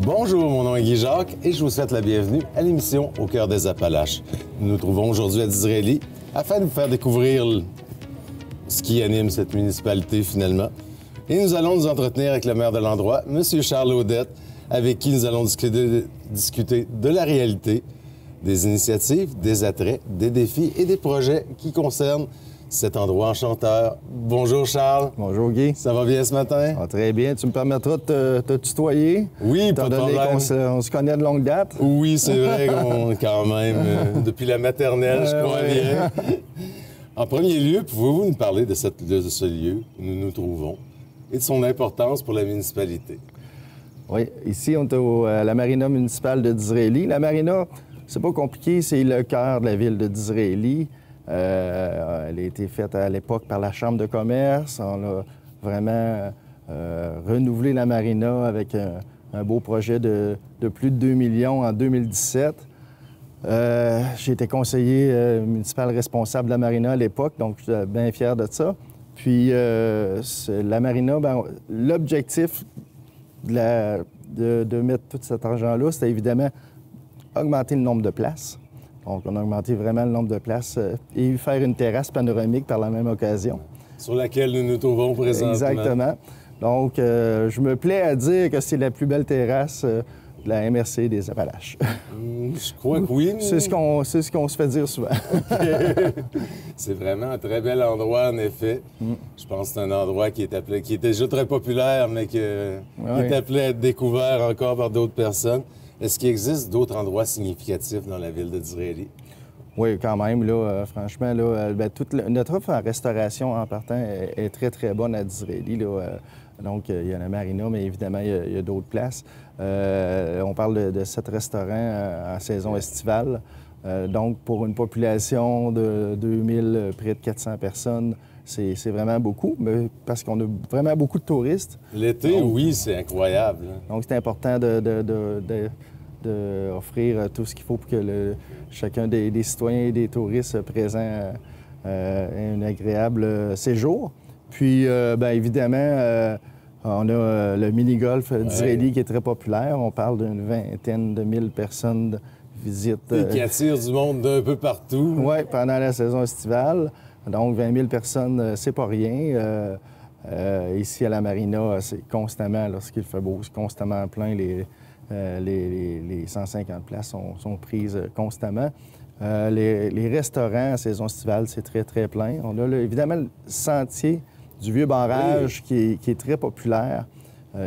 Bonjour, mon nom est Guy Jacques et je vous souhaite la bienvenue à l'émission Au cœur des Appalaches. Nous nous trouvons aujourd'hui à Disraeli afin de vous faire découvrir ce qui anime cette municipalité finalement. Et nous allons nous entretenir avec le maire de l'endroit, M. Charles Audette, avec qui nous allons discuter de la réalité, des initiatives, des attraits, des défis et des projets qui concernent cet endroit enchanteur. Bonjour Charles. Bonjour Guy. Ça va bien ce matin? Ah, très bien. Tu me permettras de te tutoyer? Oui, pas de problème. On se connaît de longue date? Oui, c'est vrai qu'on quand même, depuis la maternelle, je crois bien. En premier lieu, pouvez-vous nous parler de ce lieu où nous nous trouvons et de son importance pour la municipalité? Oui, ici, on est à la marina municipale de Disraeli. La marina, c'est pas compliqué, c'est le cœur de la ville de Disraeli. Elle a été faite à l'époque par la Chambre de commerce. On a vraiment renouvelé la marina avec un beau projet de plus de 2 millions en 2017. J'ai été conseiller municipal responsable de la marina à l'époque, donc je suis bien fier de ça. Puis la marina, l'objectif de mettre tout cet argent-là, c'était évidemment augmenter le nombre de places. Donc, on a augmenté vraiment le nombre de places et faire une terrasse panoramique par la même occasion. Sur laquelle nous nous trouvons présentement. Exactement. Donc, je me plais à dire que c'est la plus belle terrasse de la MRC des Appalaches. Je crois que oui. C'est ce qu'on se fait dire souvent. C'est vraiment un très bel endroit, en effet. Je pense que c'est un endroit qui est déjà très populaire, mais qui est appelé à être découvert encore par d'autres personnes. Est-ce qu'il existe d'autres endroits significatifs dans la ville de Disraeli? Oui, quand même. Là, franchement, là, notre offre en restauration en partant est très, très bonne à Disraeli. Là. Donc, il y a la marina, mais évidemment, il y a d'autres places. On parle de 7 restaurants en saison estivale. Donc, pour une population de 2000, près de 400 personnes, c'est vraiment beaucoup, mais parce qu'on a vraiment beaucoup de touristes. L'été, oui, c'est incroyable. Donc, c'est important d'offrir tout ce qu'il faut pour que chacun des citoyens et des touristes présents ait un agréable séjour. Puis, évidemment, on a le mini-golf d'Israéli qui est très populaire. On parle d'une vingtaine de mille personnes visitent. Et qui attire du monde d'un peu partout. Oui, pendant la saison estivale. Donc, 20 000 personnes, c'est pas rien. Ici, à la marina, c'est constamment, lorsqu'il fait beau, c'est constamment plein. Les 150 places sont prises constamment. Les restaurants en saison estivale, c'est très, très plein. On a évidemment le sentier du Vieux Barrage qui est très populaire.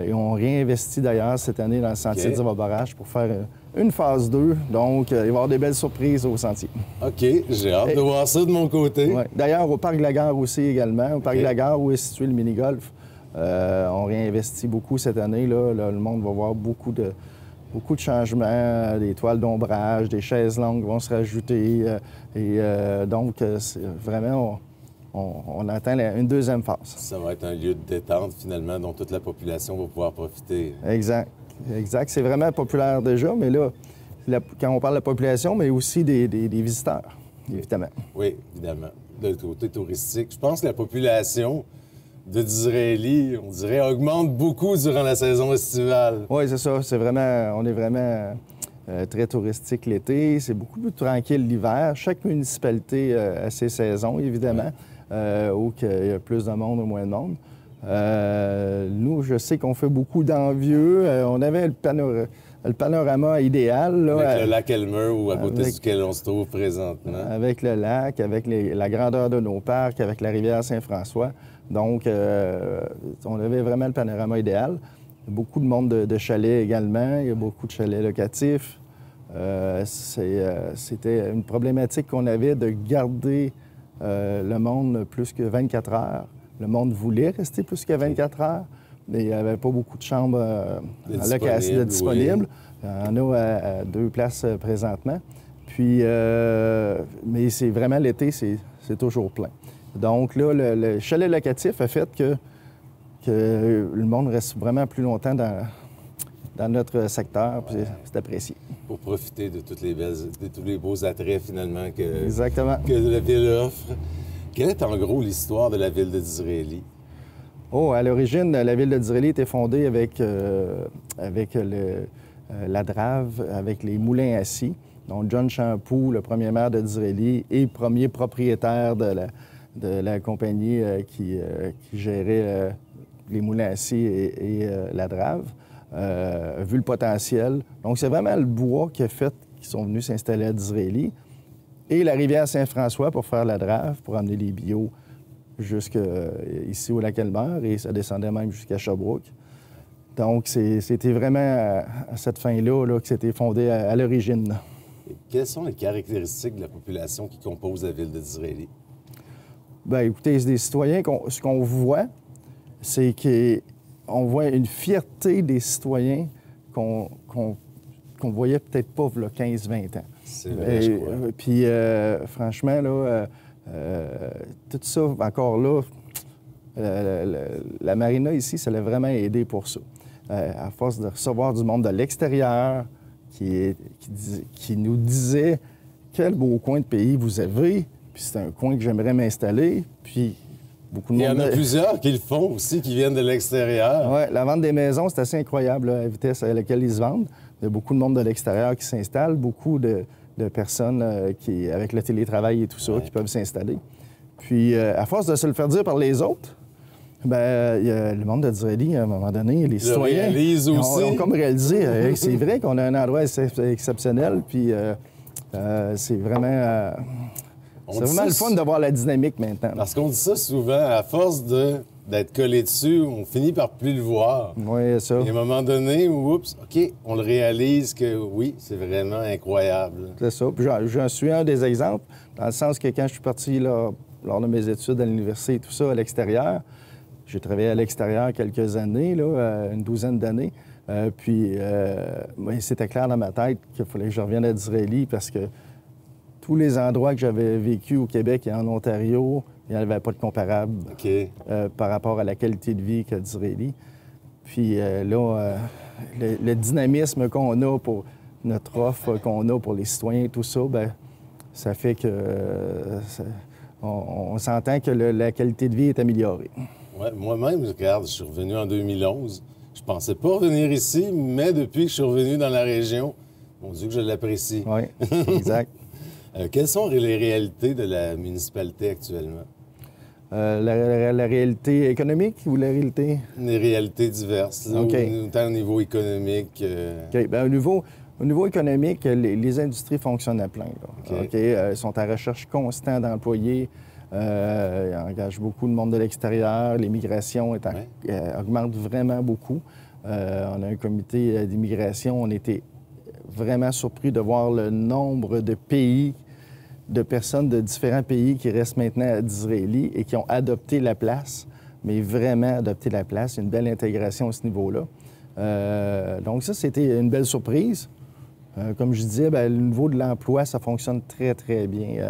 Et on réinvestit d'ailleurs cette année dans le sentier du Vieux Barrage pour faire une phase 2. Donc, il va y avoir des belles surprises au sentier. OK, j'ai hâte de voir ça de mon côté. Ouais. D'ailleurs, au Parc de la Gare aussi également. Au Parc de la Gare où est situé le mini-golf, on réinvestit beaucoup cette année. Là, le monde va voir beaucoup de changements, des toiles d'ombrage, des chaises longues vont se rajouter. Donc, vraiment, on atteint une deuxième phase. Ça va être un lieu de détente, finalement, dont toute la population va pouvoir profiter. Exact. C'est vraiment populaire déjà, mais là, quand on parle de la population, mais aussi des visiteurs, évidemment. Oui, évidemment. De côté touristique, je pense que la population de Disraeli, on dirait, augmente beaucoup durant la saison estivale. Oui, c'est ça. On est vraiment très touristique l'été. C'est beaucoup plus tranquille l'hiver. Chaque municipalité a ses saisons, évidemment, où il y a plus de monde ou moins de monde. Nous, je sais qu'on fait beaucoup d'envieux. On avait le panorama idéal. Là, avec le lac Elmer, ou à côté duquel on se trouve présentement. Avec le lac, avec la grandeur de nos parcs, avec la rivière Saint-François. Donc, on avait vraiment le panorama idéal. Il y a beaucoup de monde de chalets également. Il y a beaucoup de chalets locatifs. C'était une problématique qu'on avait de garder le monde plus que 24 heures. Le monde voulait rester plus que 24 heures, mais il n'y avait pas beaucoup de chambres à location disponibles. Oui. Il y en a à 2 places présentement. Puis, mais c'est vraiment l'été, c'est toujours plein. Donc là, le chalet locatif a fait que le monde reste vraiment plus longtemps dans notre secteur, puis c'est apprécié. Pour profiter de tous les beaux attraits, finalement, que la ville offre. Quelle est en gros l'histoire de la ville de Disraeli? À l'origine, la ville de Disraeli était fondée avec la Drave avec les moulins à scie. Donc, John Champoux, le premier maire de Disraeli et premier propriétaire de la compagnie qui gérait les moulins à scie et la Drave, a vu le potentiel. Donc, c'est vraiment le bois qui a fait qu'ils sont venus s'installer à Disraeli et la rivière Saint-François pour faire la Drave, pour amener les bio jusqu'ici au Lac-Elmer et ça descendait même jusqu'à Sherbrooke. Donc, c'était vraiment à cette fin-là que c'était fondé à l'origine. Et quelles sont les caractéristiques de la population qui compose la ville de Disraeli? Bien, écoutez, c'est des citoyens, ce qu'on voit, c'est qu'on voit une fierté des citoyens qu'on voyait peut-être pas il y a 15-20 ans. C'est vrai, je crois. Puis, franchement, là, tout ça, encore là, la marina ici, ça l'a vraiment aidé pour ça. À force de recevoir du monde de l'extérieur qui nous disait quel beau coin de pays vous avez, puis c'est un coin que j'aimerais m'installer, puis beaucoup de monde... Il y en a plusieurs qui le font aussi, qui viennent de l'extérieur. Oui, la vente des maisons, c'est assez incroyable, là, la vitesse à laquelle ils se vendent. Il y a beaucoup de monde de l'extérieur qui s'installe, beaucoup de personnes avec le télétravail et tout ça, qui peuvent s'installer. Puis, à force de se le faire dire par les autres, bien, il y a le monde de Disraeli, à un moment donné, les citoyens ont comme réalisé, c'est vrai qu'on a un endroit exceptionnel, puis c'est vraiment... c'est vraiment le fun de voir la dynamique maintenant. Parce qu'on dit ça souvent, à force d'être collé dessus, on finit par plus le voir. Oui, ça. Et à un moment donné, oups, OK, on le réalise que oui, c'est vraiment incroyable. C'est ça. Puis j'en suis un des exemples, dans le sens que quand je suis parti là, lors de mes études à l'université et tout ça, à l'extérieur, j'ai travaillé à l'extérieur quelques années, là, une douzaine d'années. Puis c'était clair dans ma tête qu'il fallait que je revienne à Disraeli parce que tous les endroits que j'avais vécu au Québec et en Ontario, il n'y avait pas de comparable par rapport à la qualité de vie qu'a Disraeli. Puis là, le dynamisme qu'on a pour notre offre, qu'on a pour les citoyens, tout ça, bien, ça fait que on s'entend que la qualité de vie est améliorée. Ouais, moi-même, regarde, je suis revenu en 2011. Je pensais pas revenir ici, mais depuis que je suis revenu dans la région, mon Dieu que je l'apprécie. Oui, exact. Quelles sont les réalités de la municipalité actuellement? La réalité économique ou la réalité? Les réalités diverses, là, autant au niveau économique. OK. Bien, au niveau économique, les industries fonctionnent à plein. Là. OK. Ils sont à recherche constante d'employés. Ils engagent beaucoup de monde de l'extérieur. L'immigration augmente vraiment beaucoup. On a un comité d'immigration. On était vraiment surpris de voir le nombre de personnes de différents pays qui restent maintenant à Disraeli et qui ont adopté la place, mais vraiment adopté la place. Une belle intégration à ce niveau-là. Donc ça, c'était une belle surprise. Comme je disais, bien, le niveau de l'emploi, ça fonctionne très, très bien.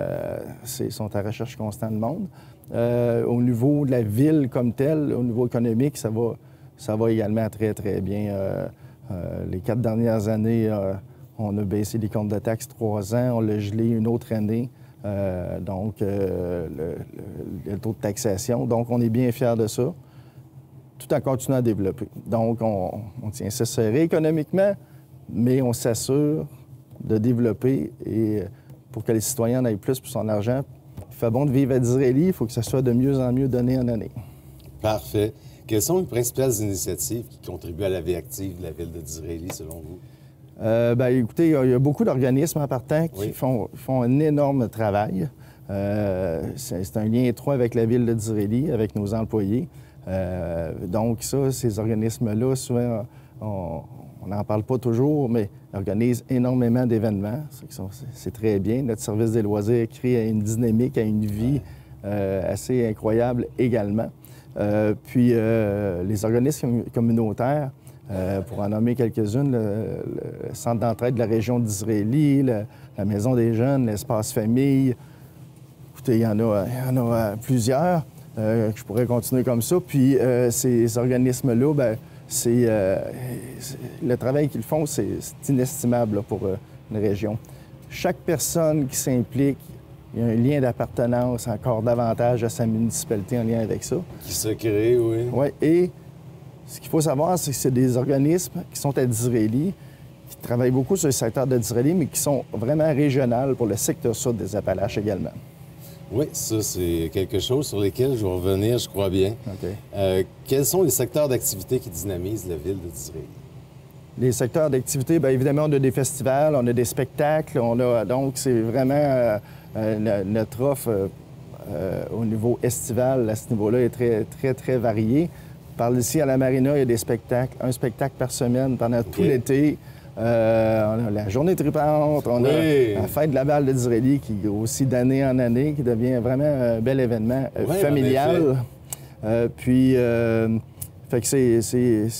Ils sont à recherche constante de monde. Au niveau de la ville comme telle, au niveau économique, ça va également très, très bien. Les 4 dernières années, on a baissé les comptes de taxes 3 ans, on l'a gelé une autre année. Donc, le taux de taxation. Donc, on est bien fiers de ça, tout en continuant à développer. Donc, on tient ça serré économiquement, mais on s'assure de développer et pour que les citoyens en aient plus pour son argent. Il fait bon de vivre à Disraeli, il faut que ça soit de mieux en mieux d'année en année. Parfait. Quelles sont les principales initiatives qui contribuent à la vie active de la ville de Disraeli, selon vous? Bien, écoutez, il y a beaucoup d'organismes en partant qui font un énorme travail. C'est un lien étroit avec la ville de Disraeli, avec nos employés. Donc ça, ces organismes-là, souvent, on n'en parle pas toujours, mais ils organisent énormément d'événements. C'est très bien. Notre service des loisirs crée une dynamique, une vie assez incroyable également. Puis les organismes communautaires, pour en nommer quelques-unes, le Centre d'entraide de la région d'Israélie, la Maison des jeunes, l'Espace famille. Écoutez, il y en a plusieurs. Je pourrais continuer comme ça. Puis ces organismes-là, bien, le travail qu'ils font, c'est inestimable là, pour une région. Chaque personne qui s'implique, il y a un lien d'appartenance encore davantage à sa municipalité en lien avec ça. Qui se crée, oui. Oui, et ce qu'il faut savoir, c'est que c'est des organismes qui sont à Disraeli, qui travaillent beaucoup sur le secteur de Disraeli, mais qui sont vraiment régionales pour le secteur sud des Appalaches également. Oui, ça, c'est quelque chose sur lequel je vais revenir, je crois bien. OK. Quels sont les secteurs d'activité qui dynamisent la ville de Disraeli? Les secteurs d'activité, bien évidemment, on a des festivals, on a des spectacles, donc c'est vraiment notre offre au niveau estival, à ce niveau-là, est très, très, très variée. Par ici, à la marina, il y a des spectacles, un spectacle par semaine pendant tout l'été. On a la journée tripante, on a la fête de la balle de Disraeli qui grossit d'année en année, qui devient vraiment un bel événement familial. Fait que c'est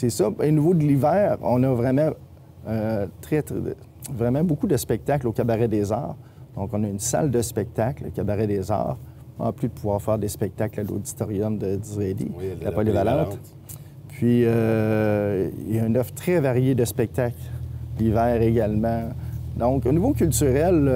ça. Et au niveau de l'hiver, on a vraiment, vraiment beaucoup de spectacles au Cabaret des Arts. Donc, on a une salle de spectacle, le Cabaret des Arts, en plus de pouvoir faire des spectacles à l'auditorium de Disraeli, la Polyvalente. Puis, il y a une offre très variée de spectacles l'hiver également. Donc, au niveau culturel...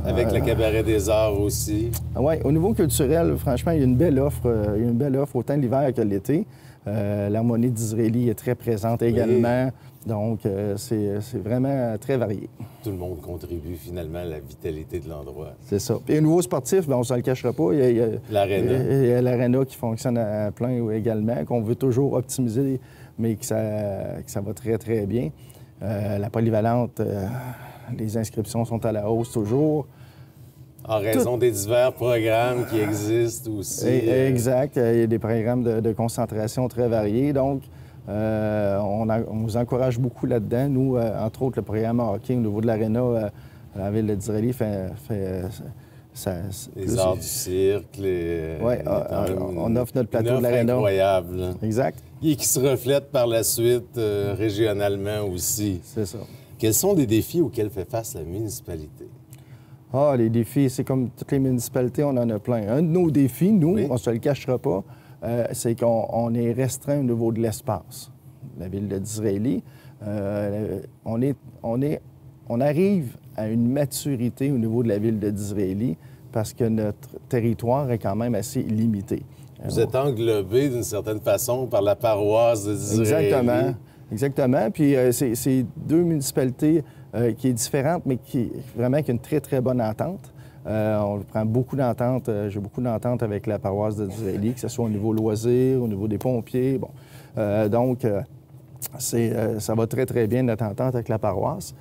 avec le Cabaret des Arts aussi. Oui, au niveau culturel, franchement, il y a une belle offre, autant l'hiver que l'été. L'harmonie d'Israéli est très présente également. Donc, c'est vraiment très varié. Tout le monde contribue finalement à la vitalité de l'endroit. C'est ça. Et au niveau sportif, bien, on ne se le cachera pas. Il y a l'aréna qui fonctionne à plein également, qu'on veut toujours optimiser, mais que ça va très, très bien. La Polyvalente, les inscriptions sont à la hausse toujours. En raison des divers programmes qui existent aussi. Exact. Il y a des programmes de concentration très variés. Donc, on nous encourage beaucoup là-dedans. Nous, entre autres, le programme hockey au niveau de l'aréna à la ville de Disraeli fait les arts du cirque, on offre notre plateau de l'aréna. Incroyable. Exact. Et qui se reflète par la suite régionalement aussi. C'est ça. Quels sont les défis auxquels fait face la municipalité? Ah, les défis, c'est comme toutes les municipalités, on en a plein. Un de nos défis, nous, on ne se le cachera pas, c'est qu'on est restreint au niveau de l'espace. La ville de Disraeli, on arrive à une maturité au niveau de la ville de Disraeli parce que notre territoire est quand même assez limité. Vous êtes englobé d'une certaine façon par la paroisse de Disraeli. Exactement. Puis c'est deux municipalités qui est différente, mais qui a une très, très bonne entente. On prend beaucoup d'ententes. J'ai beaucoup d'ententes avec la paroisse de Disraeli, que ce soit au niveau loisirs, au niveau des pompiers. Bon. Donc, ça va très, très bien, notre entente avec la paroisse.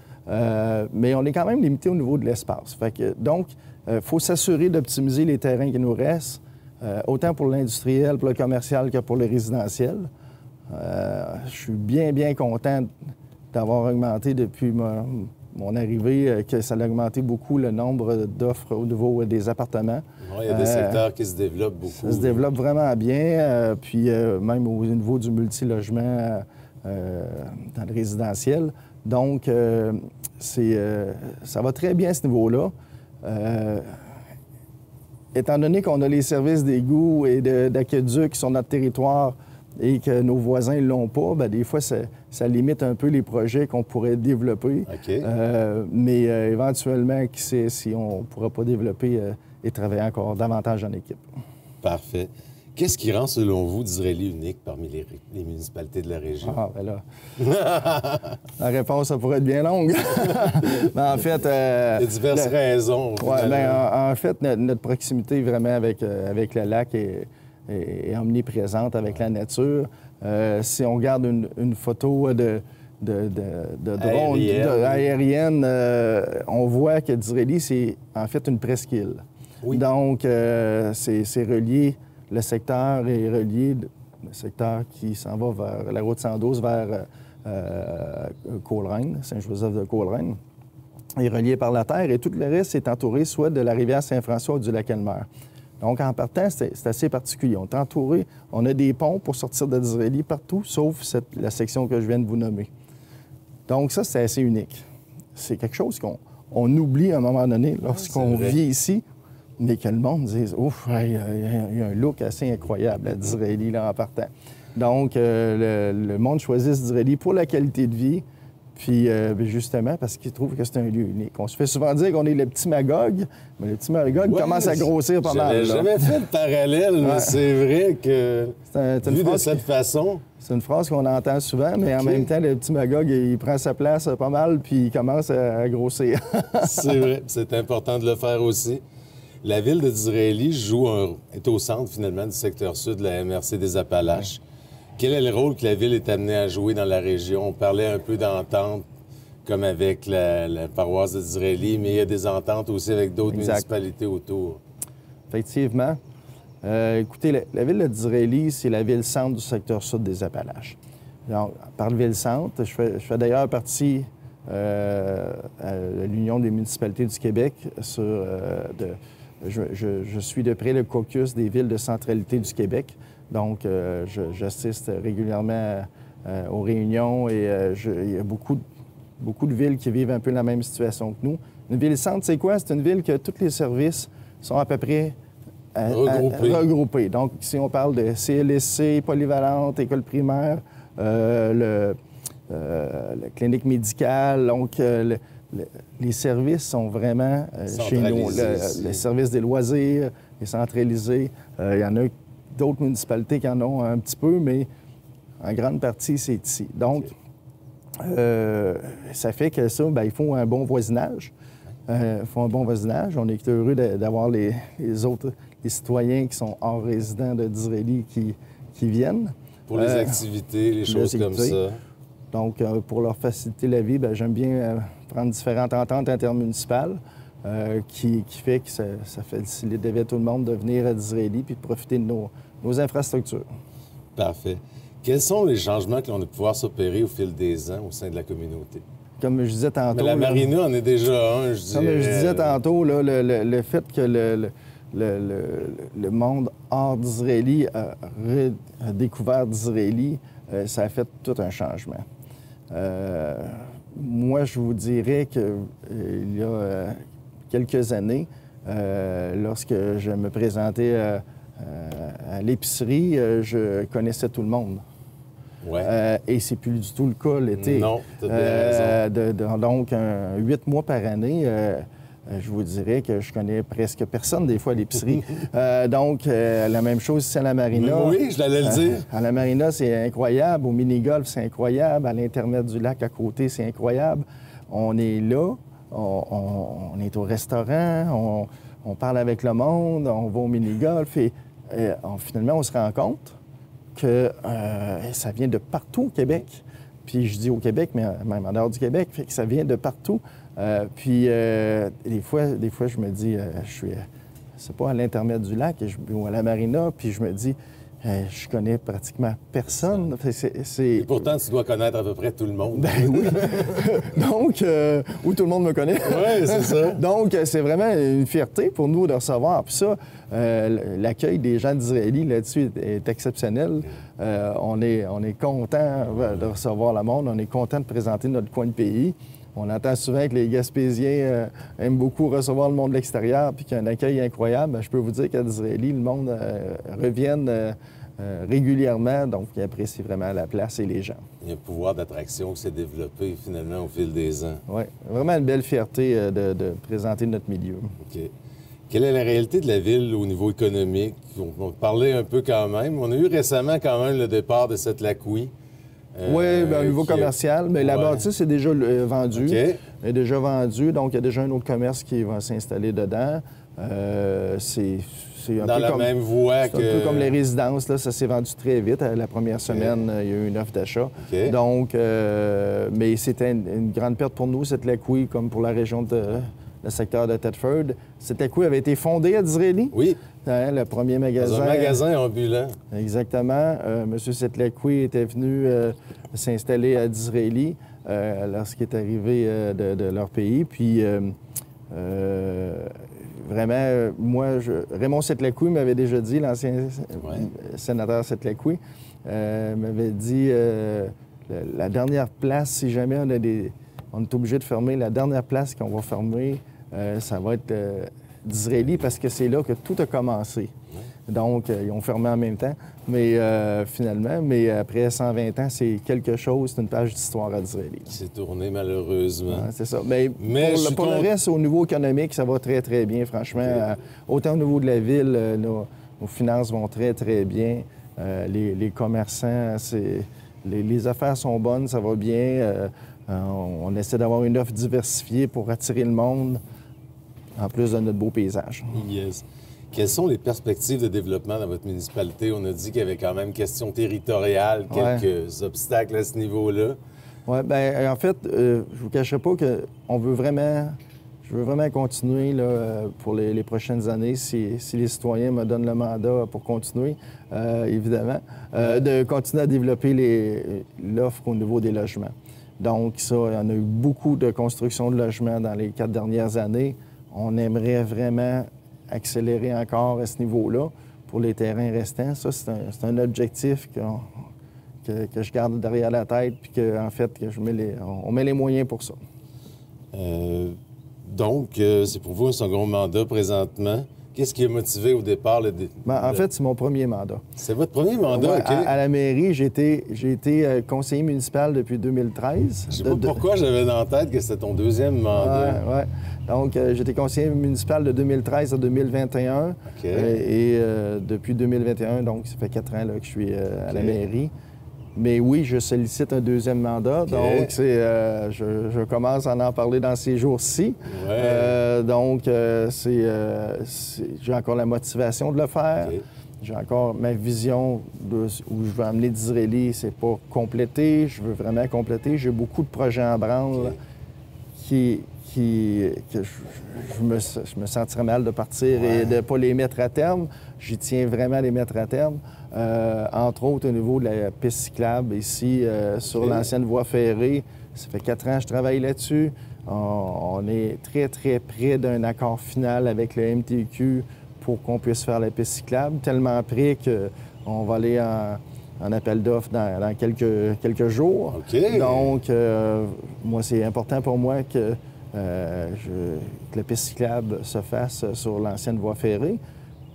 Mais on est quand même limité au niveau de l'espace. Donc, il faut s'assurer d'optimiser les terrains qui nous restent, autant pour l'industriel, pour le commercial que pour le résidentiel. Je suis bien, bien content d'avoir augmenté depuis mon arrivée, que ça a augmenté beaucoup le nombre d'offres au niveau des appartements. Oui, il y a des secteurs qui se développent beaucoup. Ça se développe vraiment bien, puis même au niveau du multilogement dans le résidentiel. Donc, ça va très bien à ce niveau-là. Étant donné qu'on a les services d'égouts et d'aqueduc sur notre territoire, et que nos voisins ne l'ont pas, bien, des fois, ça limite un peu les projets qu'on pourrait développer. Okay. Mais éventuellement, qui sait si on ne pourra pas développer et travailler encore davantage en équipe. Parfait. Qu'est-ce qui rend, selon vous, Disraeli unique parmi les municipalités de la région? Ah, bien là, la réponse, ça pourrait être bien longue. Mais en fait... il y a diverses raisons. Oui, bien, en fait, notre proximité vraiment avec le lac est omniprésente avec la nature. Si on regarde une photo de drone aérienne, on voit que Disraeli, c'est en fait une presqu'île. Oui. Donc, c'est relié, le secteur est relié, le secteur qui s'en va vers la route 112 vers Coleraine, Saint-Joseph de Coleraine, est relié par la terre et tout le reste est entouré soit de la rivière Saint-François ou du lac Elmer. Donc, en partant, c'est assez particulier. On est entouré, on a des ponts pour sortir de Disraeli partout, sauf la section que je viens de vous nommer. Donc, ça, c'est assez unique. C'est quelque chose qu'on oublie à un moment donné lorsqu'on vit ici, mais que le monde dise « Ouf, il y a un look assez incroyable à Disraeli, là, en partant. » Donc, le monde choisit Disraeli pour la qualité de vie, Puis justement, parce qu'ils trouvent que c'est un lieu unique. On se fait souvent dire qu'on est le petit Magog, mais le petit Magog commence à grossir pas mal. J'avais jamais fait de parallèle, mais c'est vrai que, vu de cette façon... C'est une phrase qu'on entend souvent, mais en même temps, le petit Magog, il prend sa place pas mal, puis il commence à grossir. C'est vrai, c'est important de le faire aussi. La ville de Disraeli est au centre, finalement, du secteur sud de la MRC des Appalaches. Quel est le rôle que la ville est amenée à jouer dans la région? On parlait un peu d'entente, comme avec la paroisse de Disraeli, mais il y a des ententes aussi avec d'autres municipalités autour. Effectivement. Écoutez, la ville de Disraeli, c'est la ville-centre du secteur sud des Appalaches. Donc, par le ville-centre, je fais d'ailleurs partie à l'Union des municipalités du Québec. Je suis de près le caucus des villes de centralité du Québec. Donc, j'assiste régulièrement aux réunions et il y a beaucoup de villes qui vivent un peu la même situation que nous. Une ville-centre, c'est quoi? C'est une ville que tous les services sont à peu près regroupés. Donc, si on parle de CLSC, polyvalente, école primaire, la clinique médicale, donc les services sont vraiment chez nous. Les services des loisirs est centralisé. Il y en a d'autres municipalités qui en ont un petit peu, mais en grande partie, c'est ici. Donc, ça fait que ça, bien, il faut un bon voisinage. Il faut un bon voisinage. On est heureux d'avoir les citoyens qui sont hors résidents de Disraeli qui viennent. Pour les activités, les choses comme ça. Donc, pour leur faciliter la vie, bien, j'aime bien prendre différentes ententes intermunicipales qui fait que ça facilite la vie à tout le monde de venir à Disraeli puis de profiter de nos infrastructures. Parfait. Quels sont les changements qui vont pouvoir s'opérer au fil des ans au sein de la communauté? Comme je disais tantôt... Mais la marina en est déjà un, je dirais. Comme je disais tantôt, là, le fait que le monde hors d'Israéli a redécouvert d'Israéli, ça a fait tout un changement. Moi, je vous dirais qu'il y a quelques années, lorsque je me présentais à l'épicerie, je connaissais tout le monde. Ouais. Et c'est plus du tout le cas l'été. Non, tu as bien raison. Donc, 8 mois par année, je vous dirais que je connais presque personne des fois à l'épicerie. Donc, la même chose ici à la marina. Oui, je l'allais le dire. À la marina, c'est incroyable. Au mini-golf, c'est incroyable. À l'internet du lac à côté, c'est incroyable. On est là, on est au restaurant, on parle avec le monde, on va au mini-golf et finalement, on se rend compte que ça vient de partout au Québec. Puis je dis au Québec, mais même en dehors du Québec, fait que ça vient de partout. Puis des fois, je me dis, je suis, c'est pas à l'intermède du lac ou à la marina, puis je me dis, je connais pratiquement personne. Et pourtant, tu dois connaître à peu près tout le monde. Ben oui. Donc, où tout le monde me connaît. Oui, c'est ça. Donc, c'est vraiment une fierté pour nous de recevoir. Puis ça, l'accueil des gens d'Israéli là-dessus est exceptionnel. On est content de recevoir le monde. On est content de présenter notre coin de pays. On entend souvent que les Gaspésiens aiment beaucoup recevoir le monde de l'extérieur puis qu'il y a un accueil incroyable. Je peux vous dire qu'à Disraeli, le monde revienne régulièrement, donc ils apprécient vraiment la place et les gens. Il y a un pouvoir d'attraction qui s'est développé finalement au fil des ans. Oui, vraiment une belle fierté de présenter notre milieu. OK. Quelle est la réalité de la ville au niveau économique? On parlait un peu quand même. On a eu récemment quand même le départ de cette Lacoui. Oui, au niveau commercial, mais la bâtisse est déjà vendue. Okay. Elle est déjà vendue, donc il y a déjà un autre commerce qui va s'installer dedans. C'est un dans peu la comme, même voie que... C'est un peu comme les résidences, là, ça s'est vendu très vite. La première semaine, il y a eu une offre d'achat. Okay. Donc, mais c'était une grande perte pour nous, cette Lacoui, comme pour la région le secteur de Thetford. Cette Lacoui avait été fondée à Disraeli. Oui. Le premier magasin. Dans un magasin ambulant. Setlaqui était venu s'installer à Disraeli lorsqu'il est arrivé de leur pays. Puis, vraiment, Raymond Setlaqui m'avait déjà dit, l'ancien sénateur Setlaqui, m'avait dit la dernière place, si jamais on est obligé de fermer, la dernière place qu'on va fermer, ça va être Disraeli parce que c'est là que tout a commencé. Donc, ils ont fermé en même temps, mais finalement. Mais après 120 ans, c'est quelque chose, c'est une page d'histoire à Disraeli. Qui s'est tournée malheureusement. Ouais, c'est ça. Mais pour le reste, au niveau économique, ça va très, très bien, franchement. Okay. Autant au niveau de la ville, nos finances vont très, très bien. Les commerçants, les affaires sont bonnes, ça va bien. On essaie d'avoir une offre diversifiée pour attirer le monde, en plus de notre beau paysage. Yes. Quelles sont les perspectives de développement dans votre municipalité? On a dit qu'il y avait quand même question territoriale, quelques obstacles à ce niveau-là. Oui, bien, en fait, je ne vous cacherai pas que je veux vraiment continuer là, pour les prochaines années, si les citoyens me donnent le mandat pour continuer, évidemment, de continuer à développer l'offre au niveau des logements. Donc, ça, on a eu beaucoup de construction de logements dans les 4 dernières années. On aimerait vraiment accélérer encore à ce niveau-là pour les terrains restants. Ça, c'est un objectif que je garde derrière la tête, puis qu'en fait, on met les moyens pour ça. Donc, c'est pour vous un second mandat présentement. Qu'est-ce qui a motivé au départ En fait, c'est mon premier mandat. C'est votre premier mandat, ouais, OK. À la mairie, j'ai été conseiller municipal depuis 2013. Je sais pas pourquoi j'avais dans la tête que c'était ton deuxième mandat. Oui. Donc, j'étais conseiller municipal de 2013 à 2021. OK. Et depuis 2021, donc ça fait 4 ans là, que je suis à la mairie. Mais oui, je sollicite un deuxième mandat, donc je commence à en parler dans ces jours-ci. Ouais. Donc, j'ai encore la motivation de le faire. Okay. J'ai encore ma vision où je veux amener Disraeli, c'est pas complété, je veux vraiment compléter. J'ai beaucoup de projets en branle que je me sentirais mal de partir et de ne pas les mettre à terme. J'y tiens vraiment à les mettre à terme. Entre autres, au niveau de la piste cyclable, ici, sur l'ancienne voie ferrée. Ça fait 4 ans que je travaille là-dessus. On est très, très près d'un accord final avec le MTQ pour qu'on puisse faire la piste cyclable. Tellement près qu'on va aller en appel d'offres dans quelques jours. Okay. Donc, moi, c'est important pour moi que la piste cyclable se fasse sur l'ancienne voie ferrée.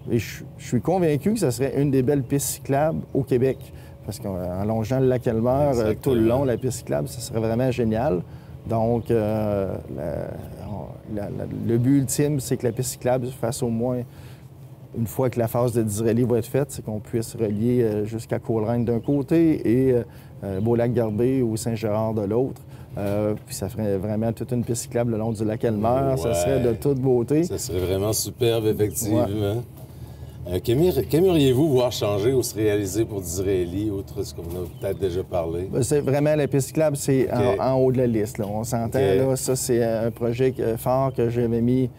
Et je suis convaincu que ce serait une des belles pistes cyclables au Québec. Parce qu'en longeant le lac Elmer, tout le long, la piste cyclable, ce serait vraiment génial. Donc, le but ultime, c'est que la piste cyclable se fasse au moins une fois que la phase de Disraeli va être faite, c'est qu'on puisse relier jusqu'à Coleraine d'un côté et Beau-Lac-Garbé ou Saint-Gérard de l'autre. Puis ça ferait vraiment toute une piste cyclable le long du lac Elmer. Ça serait de toute beauté. Ça serait vraiment superbe, effectivement. Qu'aimeriez-vous voir changer ou se réaliser pour Disraeli, outre ce qu'on a peut-être déjà parlé? C'est vraiment la piste cyclable, c'est en haut de la liste. Là. On s'entend, là, ça, c'est un projet fort que j'avais mis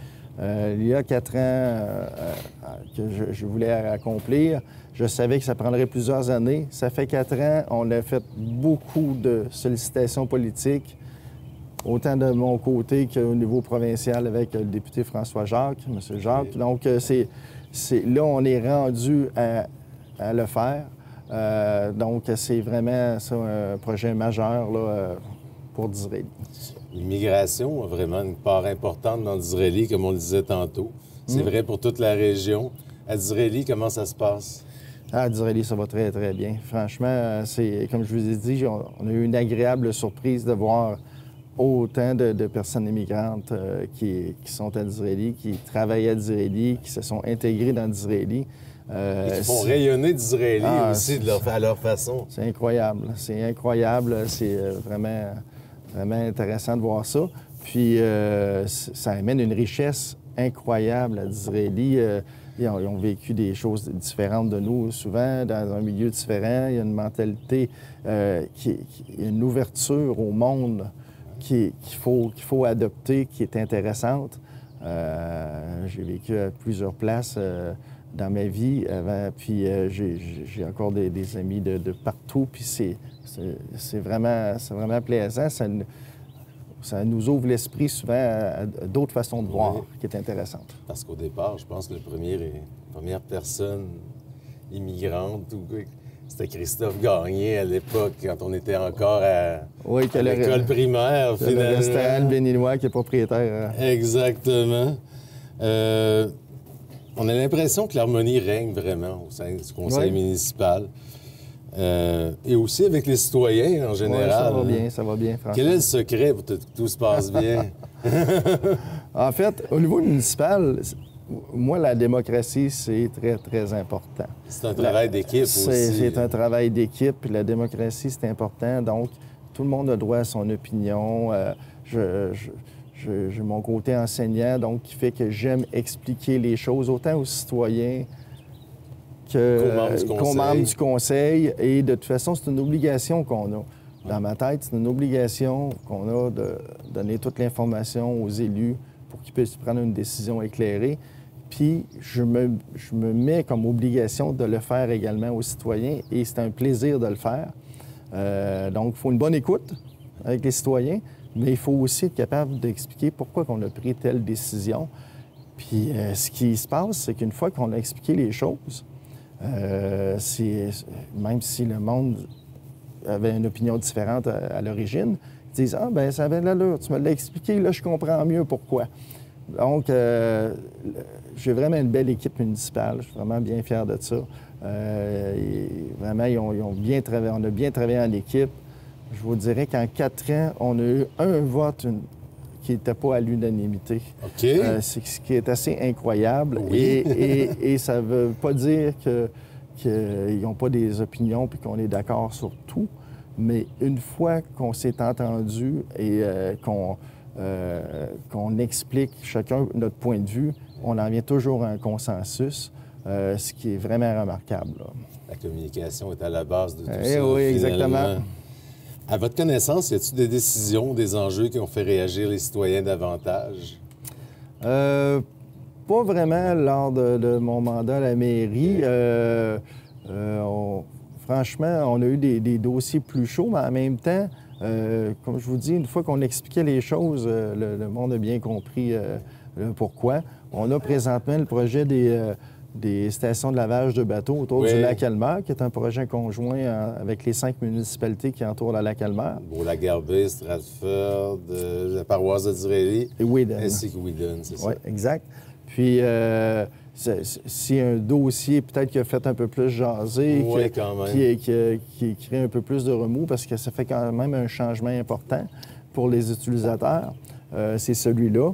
il y a 4 ans que je voulais accomplir. Je savais que ça prendrait plusieurs années. Ça fait 4 ans, on a fait beaucoup de sollicitations politiques, autant de mon côté qu'au niveau provincial avec le député François Jacques, M. Jacques. Donc, là, on est rendu à le faire. Donc, c'est vraiment ça, un projet majeur là, pour Disraeli. L'immigration a vraiment une part importante dans Disraeli, comme on le disait tantôt. C'est vrai pour toute la région. À Disraeli, comment ça se passe? À Disraeli, ça va très, très bien. Franchement, comme je vous ai dit, on a eu une agréable surprise de voir autant de personnes immigrantes qui sont à Disraeli, qui travaillent à Disraeli, qui se sont intégrées dans Disraeli. Et qui font rayonner Disraeli aussi à leur façon. C'est incroyable. C'est incroyable. C'est vraiment intéressant de voir ça. Puis ça amène une richesse incroyable à Disraeli. Ils ont vécu des choses différentes de nous, souvent, dans un milieu différent. Il y a une mentalité, une ouverture au monde qu'il faut adopter, qui est intéressante. J'ai vécu à plusieurs places dans ma vie avant, puis j'ai encore des amis de partout, puis c'est vraiment plaisant. Ça nous ouvre l'esprit souvent à d'autres façons de voir, qui est intéressante. Parce qu'au départ, je pense que la première personne immigrante, c'était Christophe Gagné à l'époque, quand on était encore à l'école primaire, finalement. Le restaurant Le Béninois qui est propriétaire. Exactement. On a l'impression que l'harmonie règne vraiment au sein du conseil municipal. Et aussi avec les citoyens en général. Oui, ça va bien, franchement. Quel est le secret pour que tout se passe bien? En fait, au niveau municipal, moi, la démocratie, c'est très, très important. C'est un travail d'équipe aussi. C'est un travail d'équipe, puis la démocratie, c'est important. Donc, tout le monde a droit à son opinion. J'ai mon côté enseignant, donc, qui fait que j'aime expliquer les choses autant aux citoyens qu'aux membres du conseil. Et de toute façon, c'est une obligation qu'on a. Dans ma tête, c'est une obligation qu'on a de donner toute l'information aux élus pour qu'ils puissent prendre une décision éclairée. Puis, je me mets comme obligation de le faire également aux citoyens et c'est un plaisir de le faire. Donc, il faut une bonne écoute avec les citoyens, mais il faut aussi être capable d'expliquer pourquoi on a pris telle décision. Puis, ce qui se passe, c'est qu'une fois qu'on a expliqué les choses, même si le monde avait une opinion différente à l'origine, ils disent « Ah, bien, ça avait de l'allure, tu me l'as expliqué, là, je comprends mieux pourquoi. » Donc, j'ai vraiment une belle équipe municipale. Je suis vraiment bien fier de ça. Vraiment, ils ont bien travaillé. On a bien travaillé en équipe. Je vous dirais qu'en 4 ans, on a eu un vote qui n'était pas à l'unanimité. OK. C'est ce qui est assez incroyable. Oui. Et ça ne veut pas dire qu'ils n'ont pas des opinions puis qu'on est d'accord sur tout. Mais une fois qu'on s'est entendu et qu'on explique chacun notre point de vue, on en vient toujours à un consensus, ce qui est vraiment remarquable. Là. La communication est à la base de tout ça. Oui, finalement. exactement. À votre connaissance, y a-t-il des décisions, des enjeux qui ont fait réagir les citoyens davantage? Pas vraiment lors de mon mandat à la mairie. Franchement, on a eu des dossiers plus chauds, mais en même temps, comme je vous dis, une fois qu'on expliquait les choses, le monde a bien compris le pourquoi. On a présentement le projet des stations de lavage de bateaux autour du lac Calmer, qui est un projet conjoint avec les 5 municipalités qui entourent le lac Calmer. Beaulac-Garbet, Stratford, la paroisse de Disraeli. Et Whedon. Ainsi que Whedon, c'est ça? Oui, exact. Puis, c'est un dossier peut-être qui a fait un peu plus jaser, qui crée un peu plus de remous, parce que ça fait quand même un changement important pour les utilisateurs. C'est celui-là.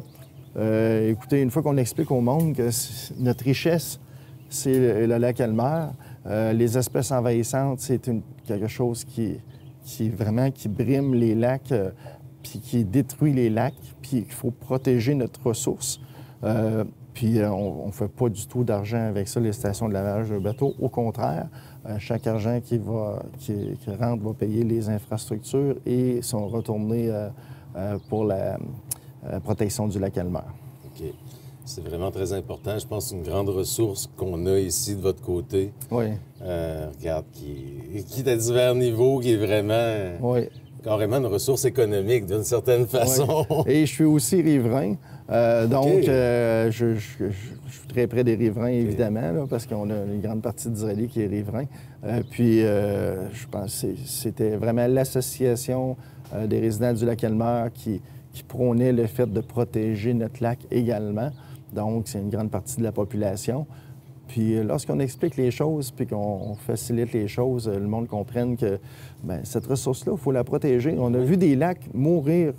Écoutez, une fois qu'on explique au monde que notre richesse, c'est le lac Calmer, les espèces envahissantes, c'est quelque chose qui brime les lacs, puis qui détruit les lacs, puis qu'il faut protéger notre ressource. Puis on ne fait pas du tout d'argent avec ça, les stations de lavage de bateaux. Au contraire, chaque argent qui rentre va payer les infrastructures et sont retournés pour la protection du lac Calmer. OK. C'est vraiment très important. Je pense que c'est une grande ressource qu'on a ici de votre côté. Oui. Regarde, qui est à divers niveaux, qui est vraiment carrément une ressource économique d'une certaine façon. Oui. Et je suis aussi riverain. Donc, je suis très près des riverains, évidemment, là, parce qu'on a une grande partie d'Israéli qui est riverain. Puis, je pense que c'était vraiment l'association des résidents du lac Calmer qui prônait le fait de protéger notre lac également. Donc, c'est une grande partie de la population. Puis, lorsqu'on explique les choses puis qu'on facilite les choses, le monde comprenne que cette ressource-là, il faut la protéger. On a vu des lacs mourir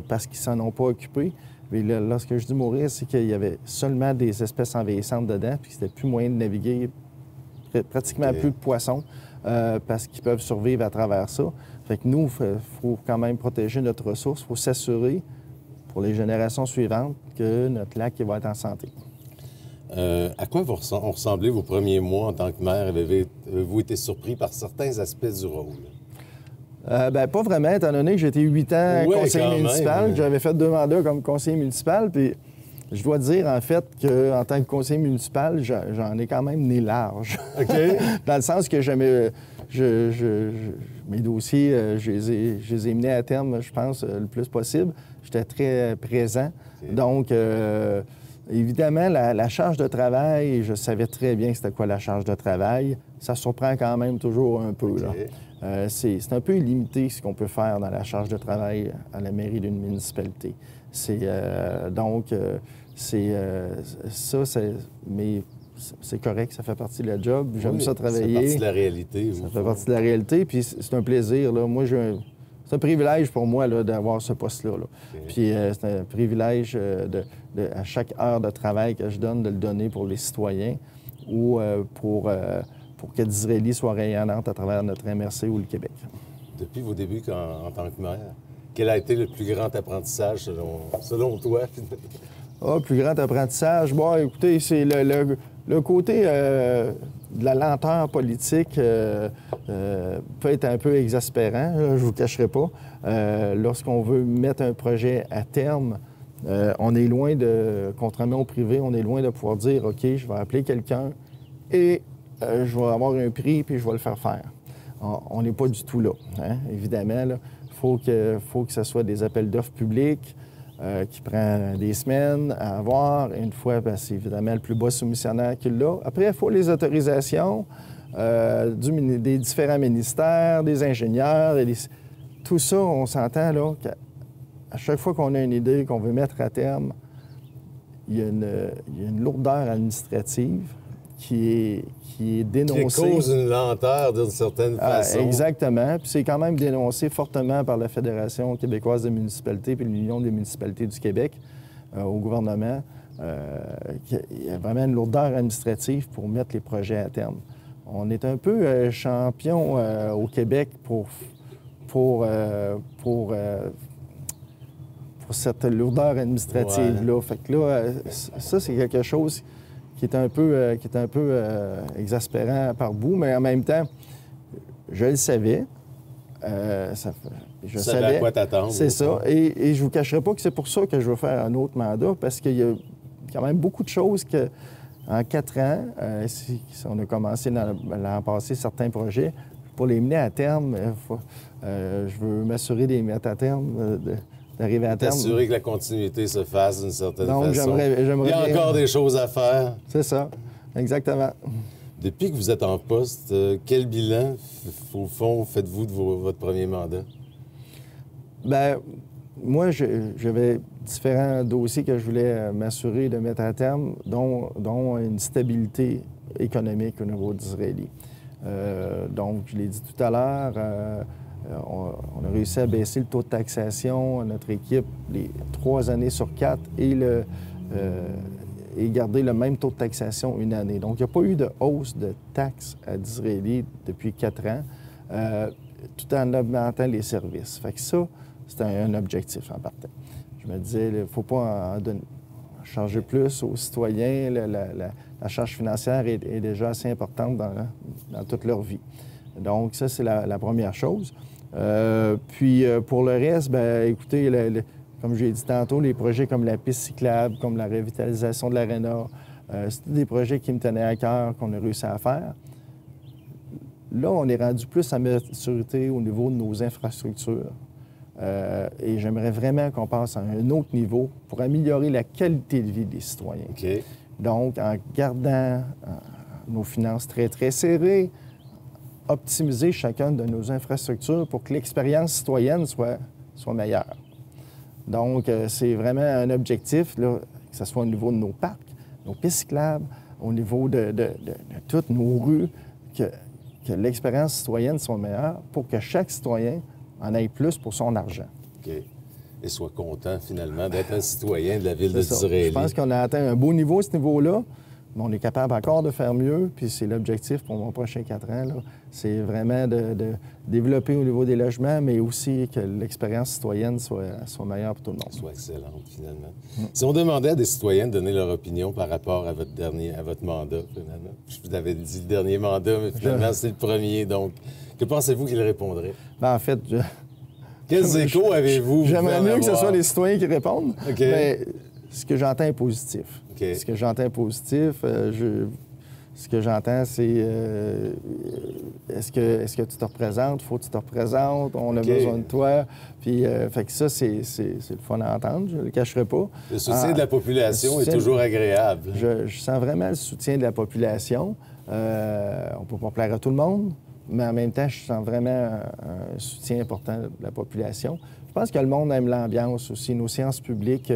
parce qu'ils s'en ont pas occupés. Mais là, lorsque je dis mourir, c'est qu'il y avait seulement des espèces envahissantes dedans puis c'était plus moyen de naviguer, pratiquement plus de poissons parce qu'ils peuvent survivre à travers ça. Fait que nous, il faut quand même protéger notre ressource. Il faut s'assurer, pour les générations suivantes, que notre lac va être en santé. À quoi ont ressemblé vos premiers mois en tant que maire? Avez-vous été surpris par certains aspects du rôle? Pas vraiment, étant donné que j'ai été 8 ans conseiller municipal. J'avais fait 2 mandats comme conseiller municipal. Puis je dois dire, en fait, qu'en tant que conseiller municipal, j'en ai quand même né large. OK. Dans le sens que mes dossiers, je les ai menés à terme, je pense, le plus possible. J'étais très présent. Okay. Donc, évidemment, la charge de travail, je savais très bien c'était quoi la charge de travail. Ça surprend quand même toujours un peu. Okay. Là. C'est un peu illimité ce qu'on peut faire dans la charge de travail à la mairie d'une municipalité. Donc, Mais c'est correct, ça fait partie de la job. J'aime ça travailler. Ça fait partie de la réalité. Ça fait partie de la réalité, puis c'est un plaisir. Là. Moi, c'est un privilège pour moi là, d'avoir ce poste-là. Là. Okay. Puis c'est un privilège à chaque heure de travail que je donne, de le donner pour les citoyens ou pour que Disraeli soit rayonnante à travers notre MRC ou le Québec. Depuis vos débuts en tant que maire, quel a été le plus grand apprentissage selon toi? Le plus grand apprentissage? Bon, écoutez, c'est le côté de la lenteur politique peut être un peu exaspérant, là, je vous cacherai pas. Lorsqu'on veut mettre un projet à terme, on est loin contrairement au privé, on est loin de pouvoir dire, OK, je vais appeler quelqu'un et je vais avoir un prix puis je vais le faire faire. On n'est pas du tout là, hein? Évidemment. Il faut que ce soit des appels d'offres publics qui prennent des semaines à avoir. Une fois, c'est évidemment le plus bas soumissionnaire qui l'a. Après, il faut les autorisations des différents ministères, des ingénieurs. Tout ça, on s'entend là qu'à chaque fois qu'on a une idée qu'on veut mettre à terme, il y a une lourdeur administrative qui est dénoncée. Qui cause une lenteur d'une certaine façon. Exactement. Puis c'est quand même dénoncé fortement par la Fédération québécoise des municipalités puis l'Union des municipalités du Québec au gouvernement. Il y a vraiment une lourdeur administrative pour mettre les projets à terme. On est un peu champion au Québec pour cette lourdeur administrative-là. Ouais. Fait que là, ça, c'est quelque chose qui est un peu exaspérant par bout, mais en même temps, je le savais. Je savais à quoi t'attendre. C'est ça. Et je ne vous cacherai pas que c'est pour ça que je veux faire un autre mandat, parce qu'il y a quand même beaucoup de choses en 4 ans, si on a commencé l'an passé certains projets, pour les mener à terme, je veux m'assurer de les mettre à terme, d'arriver à terme. T'assurer que la continuité se fasse d'une certaine façon. Donc, j'aimerais Il y a encore des choses à faire. C'est ça, exactement. Depuis que vous êtes en poste, quel bilan, au fond, faites-vous de votre premier mandat? Bien, moi, j'avais différents dossiers que je voulais m'assurer de mettre à terme, dont une stabilité économique au niveau d'Israéli. Donc, je l'ai dit tout à l'heure, on a réussi à baisser le taux de taxation à notre équipe les 3 années sur 4 et garder le même taux de taxation une année. Donc, il n'y a pas eu de hausse de taxes à Disraeli depuis 4 ans, tout en augmentant les services. Fait que ça, c'était un objectif en partant. Je me disais, il ne faut pas en charger plus aux citoyens. La charge financière est déjà assez importante dans toute leur vie. Donc, ça, c'est la première chose. Puis, pour le reste, bien, écoutez, comme j'ai dit tantôt, les projets comme la piste cyclable, comme la revitalisation de l'aréna, c'était des projets qui me tenaient à cœur, qu'on a réussi à faire. Là, on est rendu plus à maturité au niveau de nos infrastructures. Et j'aimerais vraiment qu'on passe à un autre niveau pour améliorer la qualité de vie des citoyens. Okay. Donc, en gardant nos finances très, très serrées, optimiser chacune de nos infrastructures pour que l'expérience citoyenne soit meilleure. Donc, c'est vraiment un objectif, là, que ce soit au niveau de nos parcs, nos pistes cyclables, au niveau de toutes nos rues, que l'expérience citoyenne soit meilleure pour que chaque citoyen en ait plus pour son argent. OK. Et soit content, finalement, d'être un citoyen de la ville de Disraeli. Je pense qu'on a atteint un beau niveau à ce niveau-là, mais on est capable encore de faire mieux, puis c'est l'objectif pour mon prochain 4 ans. C'est vraiment de développer au niveau des logements, mais aussi que l'expérience citoyenne soit meilleure pour tout le monde. Soit excellente, finalement. Si on demandait à des citoyens de donner leur opinion par rapport à votre mandat, finalement, je vous avais dit le dernier mandat, mais finalement, c'est le premier, donc que pensez-vous qu'ils répondraient? Bien, en fait, quels échos avez-vous? J'aimerais mieux que ce soit les citoyens qui répondent, okay. Mais ce que j'entends est positif. Okay. Ce que j'entends est positif. Ce que j'entends, c'est est-ce que tu te représentes? Faut que tu te représentes. On a besoin de toi. Puis, fait que ça, c'est le fun à entendre. Je ne le cacherai pas. Le soutien de la population est toujours agréable. Je sens vraiment le soutien de la population. On ne peut pas plaire à tout le monde, mais en même temps, je sens vraiment un soutien important de la population. Je pense que le monde aime l'ambiance aussi. Nos séances publiques,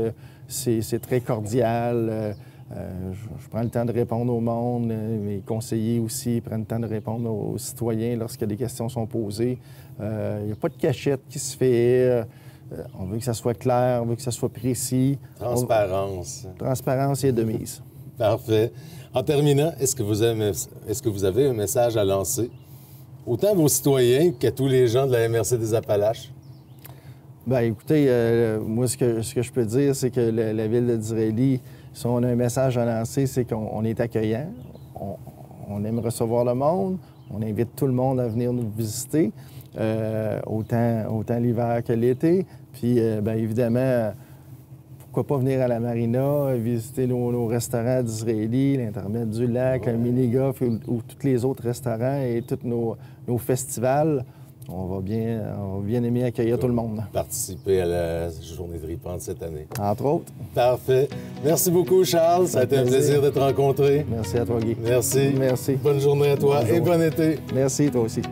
c'est très cordial. Je prends le temps de répondre au monde. Mes conseillers aussi prennent le temps de répondre aux citoyens lorsque des questions sont posées. Il n'y a pas de cachette qui se fait. On veut que ça soit clair, on veut que ça soit précis. Transparence. Transparence est de mise. Parfait. En terminant, est-ce que vous avez un message à lancer, autant à vos citoyens qu'à tous les gens de la MRC des Appalaches? Bien, écoutez, moi, ce que je peux dire, c'est que la ville de Disraeli, si on a un message à lancer, c'est qu'on est accueillant, on aime recevoir le monde, on invite tout le monde à venir nous visiter, autant l'hiver que l'été. Puis, bien évidemment, pourquoi pas venir à la marina, visiter nos restaurants d'Israéli, l'Intermède du lac, le mini-golf ou tous les autres restaurants et tous nos festivals. On va bien aimer accueillir tout le monde. Participer à la journée de Ripante cette année. Entre autres. Parfait. Merci beaucoup, Charles. Ça a été un plaisir de te rencontrer. Merci à toi, Guy. Merci. Merci. Bonne journée à toi et bon été. Merci, toi aussi.